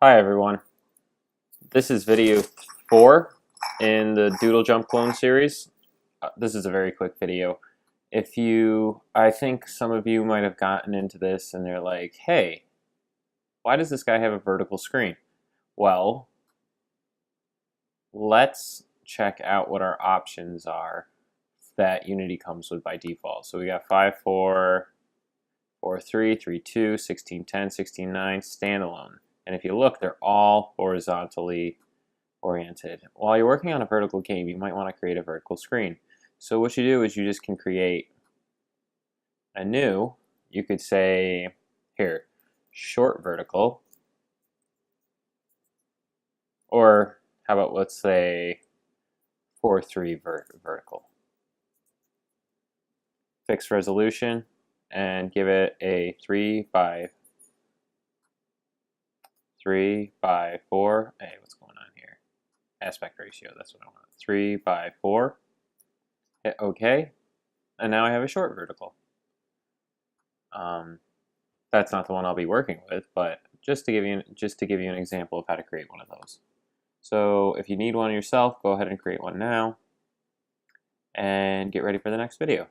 Hi everyone, this is video 4 in the Doodle Jump Clone series. This is a very quick video. I think some of you might have gotten into this and they're like, hey, why does this guy have a vertical screen? Well, let's check out what our options are that Unity comes with by default. So we got 5.4, 4.3, 3.2, 16.10, 16.9, standalone. And if you look, they're all horizontally oriented. While you're working on a vertical game, you might want to create a vertical screen. So what you do is you just can create a new, you could say, here, short vertical, or how about let's say 4.3 vertical. Fixed resolution, and give it a 3 by 4. Hey, what's going on here? Aspect ratio, that's what I want. 3 by 4. Hit OK, and now I have a short vertical. That's not the one I'll be working with, but just to give you an example of how to create one of those. So if you need one yourself, go ahead and create one now, and get ready for the next video.